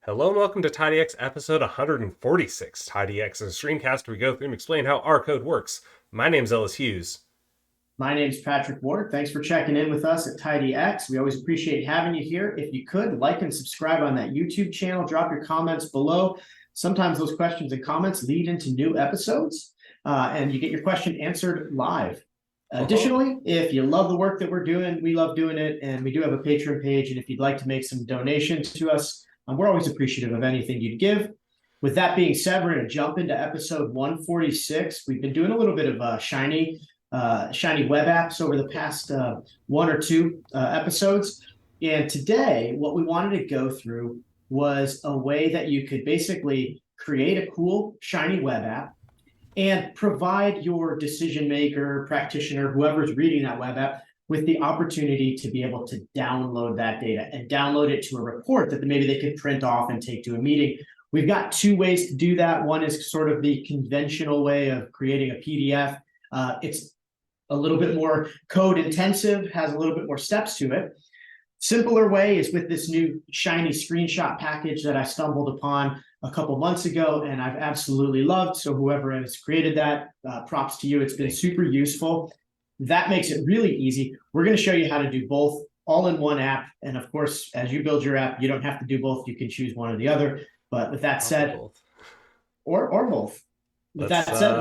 Hello and welcome to TidyX episode 146. TidyX is a screencast where we go through and explain how our code works. My name's Ellis Hughes. My name's Patrick Ward. Thanks for checking in with us at TidyX. We always appreciate having you here. If you could, like and subscribe on that YouTube channel. Drop your comments below. Sometimes those questions and comments lead into new episodes, and you get your question answered live. Additionally, if you love the work that we're doing, we love doing it, and we do have a Patreon page. And if you'd like to make some donations to us, we're always appreciative of anything you'd give. With that being said, we're going to jump into episode 146. We've been doing a little bit of shiny web apps over the past one or two episodes. And today, what we wanted to go through was a way that you could basically create a cool shiny web app and provide your decision maker, practitioner, whoever's reading that web app with the opportunity to be able to download that data and download it to a report that maybe they could print off and take to a meeting. We've got two ways to do that. One is sort of the conventional way of creating a PDF. It's a little bit more code intensive, has a little bit more steps to it. Simpler way is with this new shiny screenshot package that I stumbled upon a couple months ago, and I've absolutely loved. So whoever has created that, props to you. It's been super useful. That makes it really easy. We're going to show you how to do both all in one app. And of course, as you build your app, you don't have to do both. You can choose one or the other. But with that said, or both. With that said,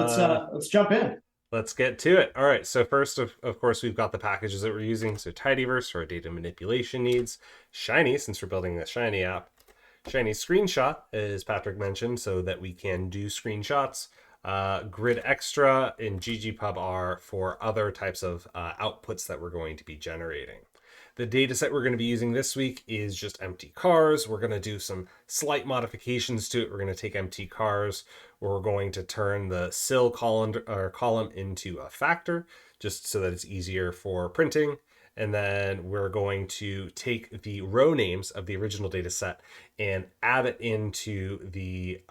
let's jump in. Let's get to it. All right, so first, of course, we've got the packages that we're using. So Tidyverse for our data manipulation needs. Shiny, since we're building a Shiny app. Shiny Screenshot, as Patrick mentioned, so that we can do screenshots. Grid Extra and ggpub are for other types of outputs that we're going to be generating. The data set we're going to be using this week is just empty cars. We're going to do some slight modifications to it. We're going to take empty cars. We're going to turn the CIL column into a factor, just so that it's easier for printing. And then we're going to take the row names of the original data set and add it into the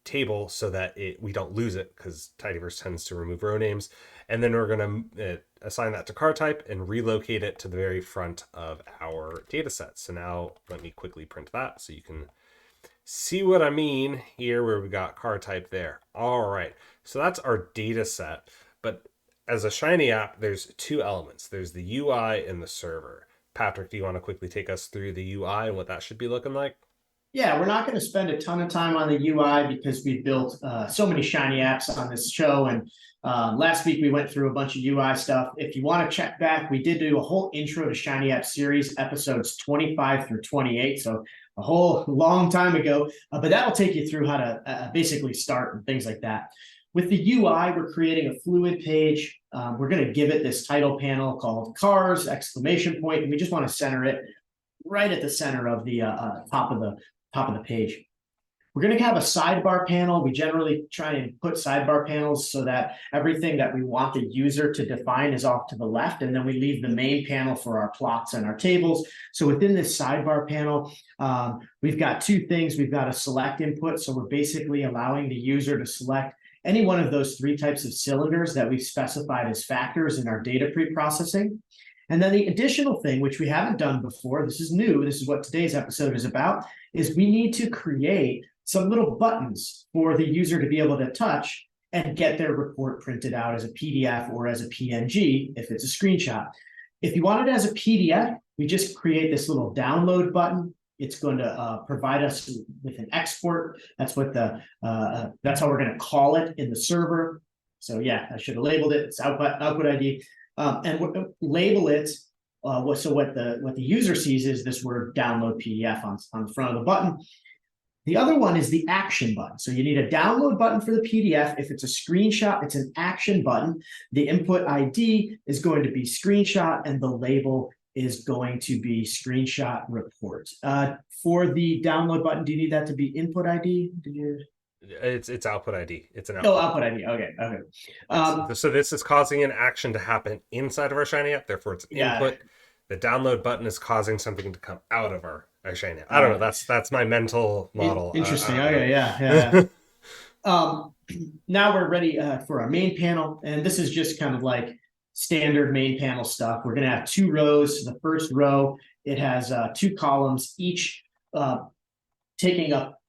table so that we don't lose it, because Tidyverse tends to remove row names. And then we're going to assign that to car type and relocate it to the very front of our data set. So now let me quickly print that so you can see what I mean here, where we got car type there. All right, so that's our data set. But as a Shiny app, there's two elements. There's the UI and the server. Patrick, do you want to quickly take us through the UI and what that should be looking like? Yeah, we're not going to spend a ton of time on the UI because we've built so many Shiny apps on this show. And last week we went through a bunch of UI stuff. If you want to check back, we did do a whole intro to Shiny App series, episodes 25 through 28. So a whole long time ago, but that'll take you through how to basically start and things like that. With the UI, we're creating a fluid page. We're going to give it this title panel called cars, exclamation point, and we just want to center it right at the center of the top of the page. We're going to have a sidebar panel. We generally try and put sidebar panels so that everything that we want the user to define is off to the left, and then we leave the main panel for our plots and our tables. So within this sidebar panel, we've got two things. We've got a select input, so we're basically allowing the user to select any one of those three types of cylinders that we've specified as factors in our data pre-processing. And then the additional thing, which we haven't done before, this is new, this is what today's episode is about, is we need to create some little buttons for the user to be able to touch and get their report printed out as a PDF or as a PNG if it's a screenshot. If you want it as a PDF, we just create this little download button. It's going to provide us with an export. That's what that's how we're going to call it in the server. So yeah, I should have labeled it. It's output ID. And we'll label it so what the user sees is this word download PDF on the front of the button. The other one is the action button. So you need a download button for the PDF. If it's a screenshot, it's an action button. The input ID is going to be screenshot, and the label is going to be screenshot report. For the download button, do you need that to be input ID? It's output ID. It's an output. Oh, output ID. Okay. So this is causing an action to happen inside of our Shiny app. Therefore, it's input. The download button is causing something to come out of our Shiny app. I don't know. That's my mental model. Interesting. Okay. Yeah. Now we're ready for our main panel, and this is just kind of like standard main panel stuff. We're going to have two rows. The first row, it has two columns, each taking up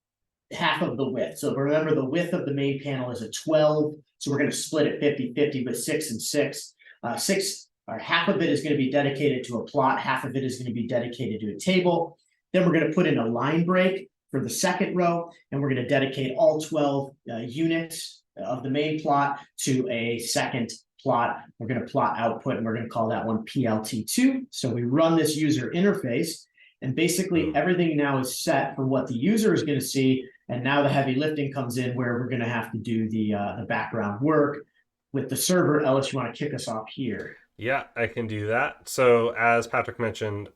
half of the width. So remember, the width of the main panel is a 12. So we're going to split it 50-50 with 6 and 6. 6, or half of it is going to be dedicated to a plot. Half of it is going to be dedicated to a table. Then we're going to put in a line break for the second row, and we're going to dedicate all 12 units of the main plot to a second plot. We're going to plot output, and we're going to call that one PLT2. So we run this user interface, and basically everything now is set for what the user is going to see. And now the heavy lifting comes in, where we're going to have to do the background work with the server. Ellis, you want to kick us off here? Yeah, I can do that. So as Patrick mentioned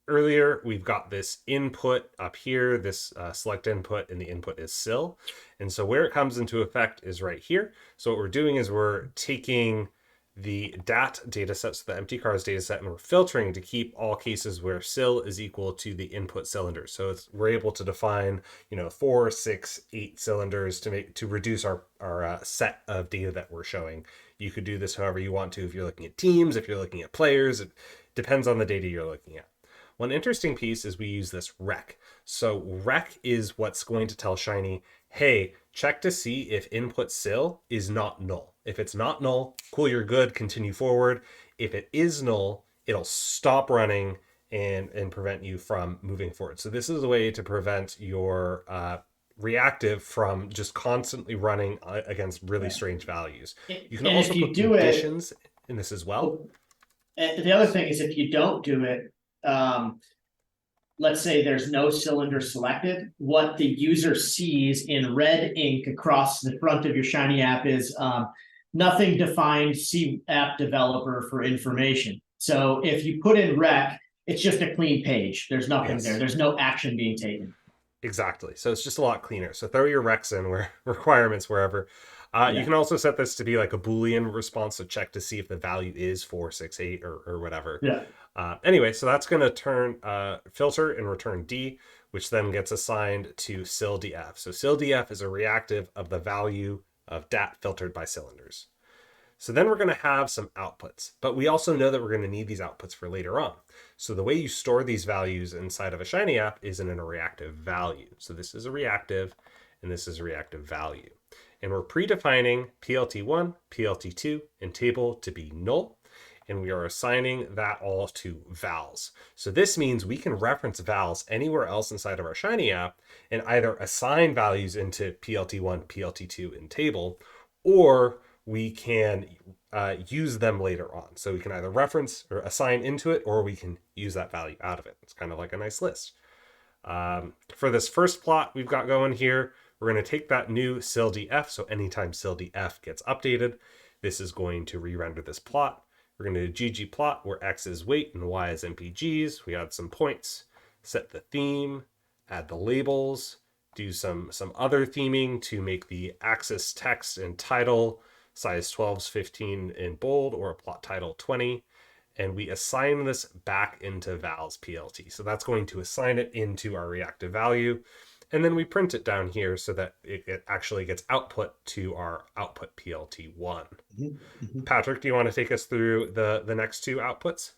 earlier, we've got this input up here, this select input, and the input is sil. And so where it comes into effect is right here. So what we're doing is we're taking the DAT data sets, the empty cars data set, and we're filtering to keep all cases where sil is equal to the input cylinder. So we're able to define, 4, 6, 8 cylinders to reduce our set of data that we're showing. You could do this however you want to. If you're looking at teams, if you're looking at players, it depends on the data you're looking at. One interesting piece is we use this rec. So rec is what's going to tell Shiny, hey, check to see if input sil is not null. If it's not null, cool, you're good, continue forward. If it is null, it'll stop running and prevent you from moving forward. So this is a way to prevent your reactive from just constantly running against really strange values. You can also put conditions in this as well. And the other thing is, if you don't do it, let's say there's no cylinder selected, what the user sees in red ink across the front of your Shiny app is nothing defined, see app developer for information. So if you put in rec, it's just a clean page. There's nothing there. There's no action being taken. Exactly. So it's just a lot cleaner. So throw your recs in where requirements wherever. You can also set this to be like a Boolean response, so check to see if the value is 4, 6, 8 or whatever. Yeah. Anyway, so that's going to turn filter and return D, which then gets assigned to sil_df. So sil_df is a reactive of the value of DAT filtered by cylinders. So then we're going to have some outputs, but we also know that we're going to need these outputs for later on. So the way you store these values inside of a Shiny app is in a reactive value. So this is a reactive, and this is a reactive value. And we're predefining PLT1, PLT2, and table to be null. And we are assigning that all to vals. So this means we can reference vals anywhere else inside of our Shiny app and either assign values into PLT1, PLT2, and table, or we can use them later on. So we can either reference or assign into it, or we can use that value out of it. It's kind of like a nice list. For this first plot we've got going here, we're going to take that new sil_df. So anytime sil_df gets updated, this is going to re-render this plot. We're going to do ggplot, where x is weight and y is mpgs. We add some points, set the theme, add the labels, do some other theming to make the axis text and title size 12s 15 in bold, or a plot title 20. And we assign this back into vals PLT. So that's going to assign it into our reactive value. And then we print it down here so that it actually gets output to our output PLT1. Patrick, do you want to take us through the next two outputs?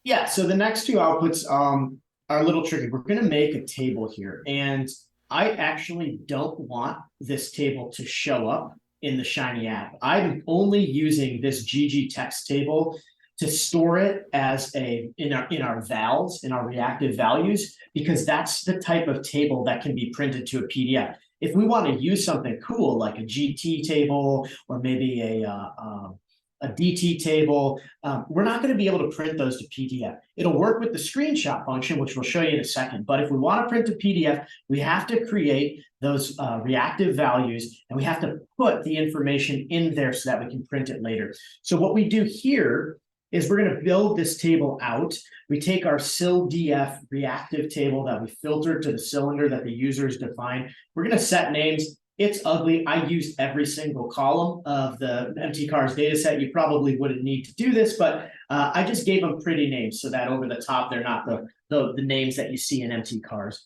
Yeah, so the next two outputs are a little tricky. We're going to make a table here, and I actually don't want this table to show up in the Shiny app. I'm only using this GG text table to store it as in our vals, in our reactive values, because that's the type of table that can be printed to a PDF. If we want to use something cool like a GT table or maybe a DT table, we're not going to be able to print those to PDF. It'll work with the screenshot function, which we'll show you in a second. But if we want to print to PDF, we have to create those reactive values, and we have to put the information in there so that we can print it later. So what we do here is we're going to build this table out. We take our sil_df reactive table that we filtered to the cylinder that the users define. We're going to set names. It's ugly. I used every single column of the empty cars data set. You probably wouldn't need to do this, but I just gave them pretty names so that over the top, they're not the names that you see in empty cars.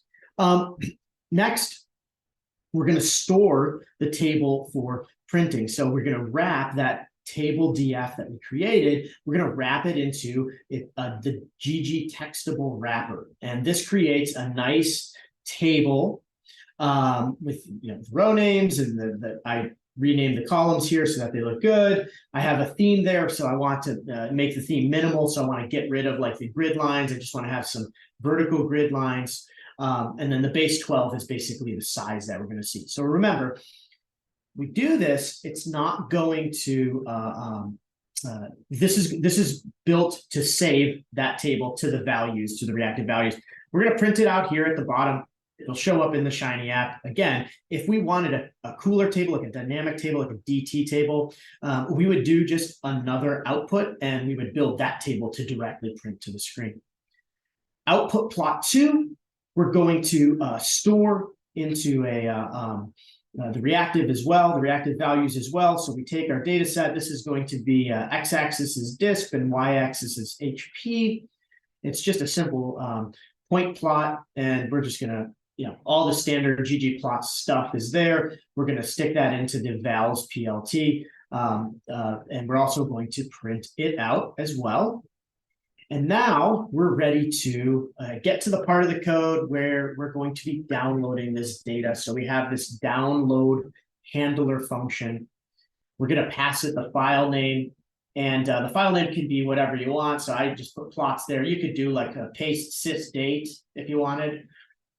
Next, we're going to store the table for printing. So we're going to wrap that table df that we created, we're going to wrap it into the GG textable wrapper. And this creates a nice table with row names, and I renamed the columns here so that they look good. I have a theme there, so I want to make the theme minimal. So I want to get rid of like the grid lines. I just want to have some vertical grid lines. And then the base 12 is basically the size that we're going to see. So remember, we do this, it's not going to this is built to save that table to the values, to the reactive values. We're going to print it out here at the bottom. It'll show up in the Shiny app. Again, if we wanted a cooler table, like a dynamic table, like a DT table, we would do just another output, and we would build that table to directly print to the screen. Output plot 2, we're going to store into the reactive as well, the reactive values as well. So we take our data set. This is going to be x-axis is disk and y-axis is HP. It's just a simple point plot, and we're just going to, all the standard ggplot stuff is there. We're going to stick that into the vals PLT, and we're also going to print it out as well. And now we're ready to get to the part of the code where we're going to be downloading this data. So we have this download handler function. We're going to pass it the file name, and the file name can be whatever you want. So I just put plots there. You could do like a paste sysdate if you wanted.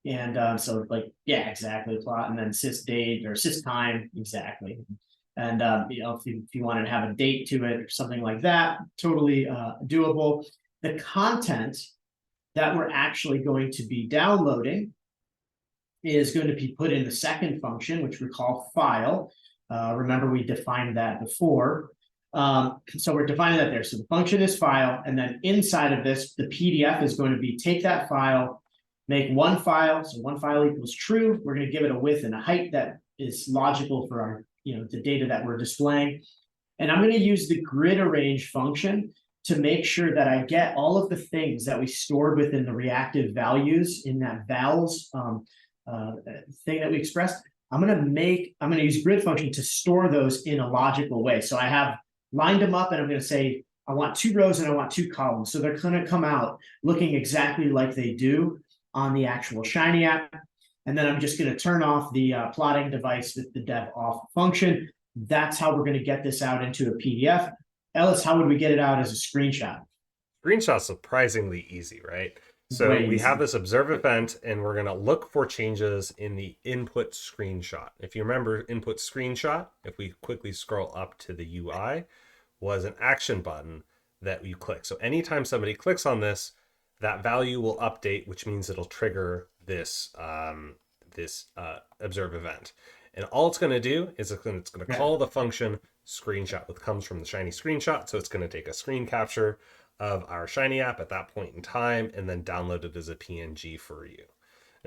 And so like, yeah, exactly, plot, and then sysdate or systime, exactly. And if you wanted to have a date to it or something like that, totally doable. The content that we're actually going to be downloading is going to be put in the second function, which we call file. Remember, we defined that before. So we're defining that there. So the function is file, and then inside of this, the PDF is going to be take that file, make one file. So one file equals true. We're going to give it a width and a height that is logical for our, the data that we're displaying. And I'm going to use the grid arrange function to make sure that I get all of the things that we stored within the reactive values in that vals thing that we expressed. I'm going to use grid function to store those in a logical way. So I have lined them up, and I'm going to say, I want 2 rows and I want 2 columns. So they're going to come out looking exactly like they do on the actual Shiny app. And then I'm just going to turn off the plotting device with the dev off function. That's how we're going to get this out into a PDF. Ellis, how would we get it out as a screenshot? Screenshot's surprisingly easy, right? So we have this observe event, and we're going to look for changes in the input screenshot. If you remember input screenshot, if we quickly scroll up to the UI, was an action button that you click. So anytime somebody clicks on this, that value will update, which means it'll trigger this observe event. And all it's going to do is it's going to call the function screenshot, which comes from the Shiny screenshot. So it's going to take a screen capture of our Shiny app at that point in time and then download it as a PNG for you.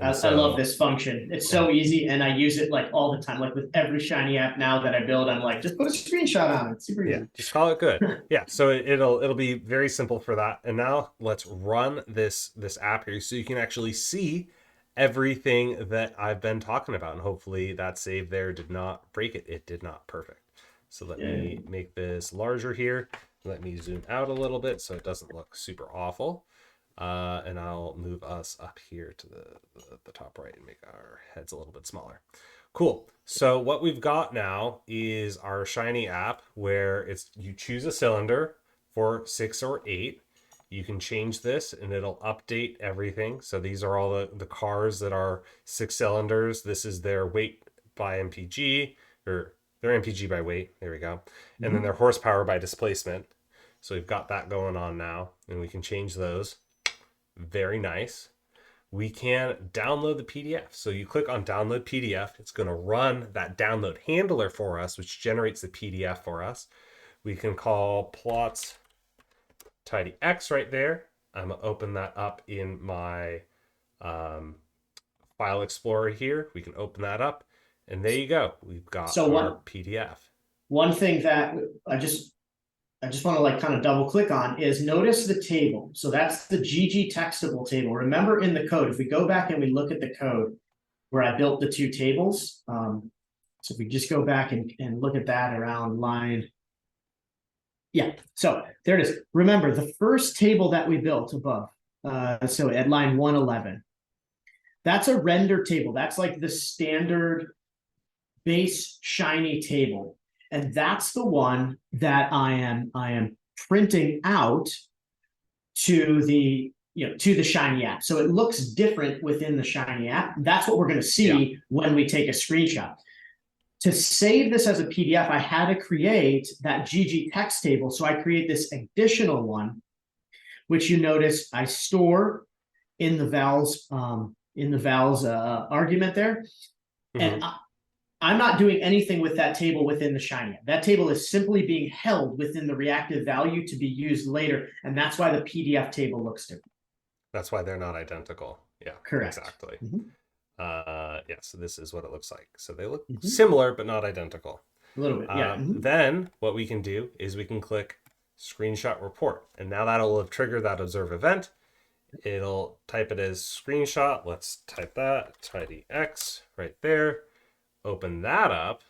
I love this function. It's so easy, and I use it like all the time. Like with every Shiny app now that I build, I'm like, just put a screenshot on it. Super easy. Just call it good. Yeah, so it'll be very simple for that. And now let's run this app here so you can actually see everything that I've been talking about. And hopefully that save there did not break it. It did not. Perfect. So let me make this larger here. Let me zoom out a little bit so it doesn't look super awful. And I'll move us up here to the top right and make our heads a little bit smaller. Cool. So what we've got now is our Shiny app where you choose a cylinder for 6 or 8. You can change this and it'll update everything. So these are all the cars that are 6 cylinders. This is their weight by MPG, or their MPG by weight. There we go. And then their horsepower by displacement. So we've got that going on now, and we can change those. Very nice. We can download the PDF. So you click on download PDF. It's going to run that download handler for us, which generates the PDF for us. We can call plots TidyX right there. I'm going to open that up in my file explorer here. We can open that up, and there you go. We've got our PDF. One thing that I just want to like kind of double click on is notice the table. So that's the GG textable table. Remember in the code, if we go back and we look at the code where I built the 2 tables. So if we just go back and look at that around line. Yeah, so there it is. Remember the first table that we built above. So at line 111, That's a render table. That's like the standard base Shiny table. And that's the one that I am printing out to the to the Shiny app. So it looks different within the Shiny app. That's what we're going to see when we take a screenshot. To save this as a PDF, I had to create that GG text table. So I create this additional one, which you notice I store in the vals argument there. Mm-hmm. And I'm not doing anything with that table within the Shiny app. That table is simply being held within the reactive value to be used later. And that's why the PDF table looks different. That's why they're not identical. Yeah, Correct. exactly. Mm-hmm. Yeah, so this is what it looks like. So they look Mm-hmm. similar, but not identical. A little bit, yeah. Mm-hmm. Then what we can do is we can click screenshot report. And now that'll have triggered that observe event. It'll type it as screenshot. Let's type that, TidyX right there. Open that up.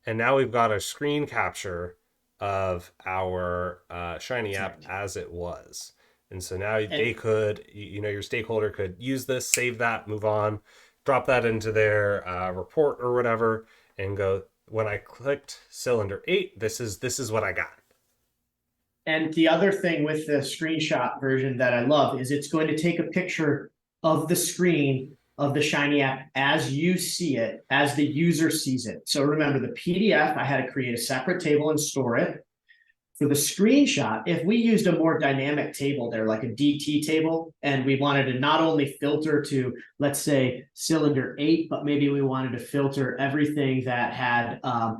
And now we've got a screen capture of our Shiny app as it was. And so now they could, your stakeholder could use this, save that, move on, drop that into their report or whatever, and go, when I clicked cylinder 8, this is what I got. And the other thing with the screenshot version that I love is it's going to take a picture of the screen of the Shiny app as you see it, as the user sees it. So remember, the PDF, I had to create a separate table and store it. For the screenshot, if we used a more dynamic table there, like a DT table, and we wanted to not only filter to, let's say, cylinder 8, but maybe we wanted to filter everything that had, a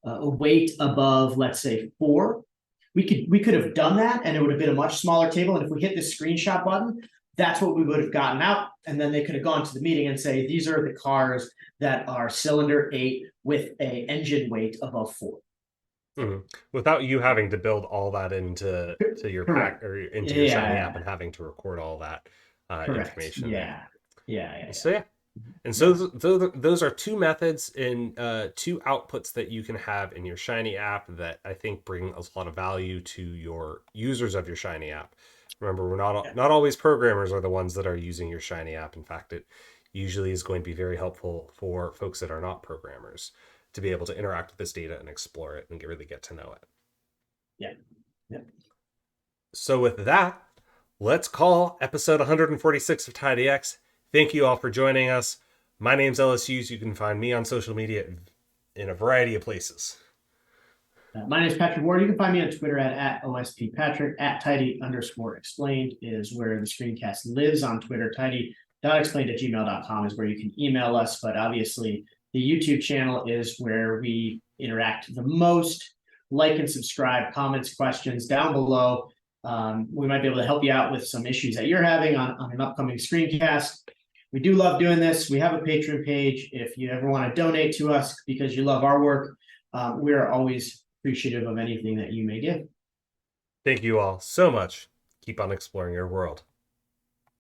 weight above, let's say, 4, we could have done that, and it would have been a much smaller table. And if we hit the screenshot button, that's what we would have gotten out. And then they could have gone to the meeting and say, these are the cars that are cylinder 8 with a engine weight above 4. Mm-hmm. Without you having to build all that into your pack or into your Shiny app and having to record all that information. Yeah. So yeah. And so those are two methods and two outputs that you can have in your Shiny app that I think bring a lot of value to your users of your Shiny app. Remember, we're not always programmers are the ones that are using your Shiny app. In fact, it usually is going to be very helpful for folks that are not programmers to be able to interact with this data and explore it and really get to know it. Yeah. So with that, let's call episode 146 of TidyX. Thank you all for joining us. My name's Ellis Hughes. You can find me on social media in a variety of places. My name is Patrick Ward. You can find me on Twitter at OSPPatrick. At Tidy_explained is where the screencast lives on Twitter. Tidy.explained@gmail.com is where you can email us. But obviously, the YouTube channel is where we interact the most. Like and subscribe, comments, questions down below. We might be able to help you out with some issues that you're having on an upcoming screencast. We do love doing this. We have a Patreon page. If you ever want to donate to us because you love our work, we are always appreciative of anything that you may give. Thank you all so much. Keep on exploring your world.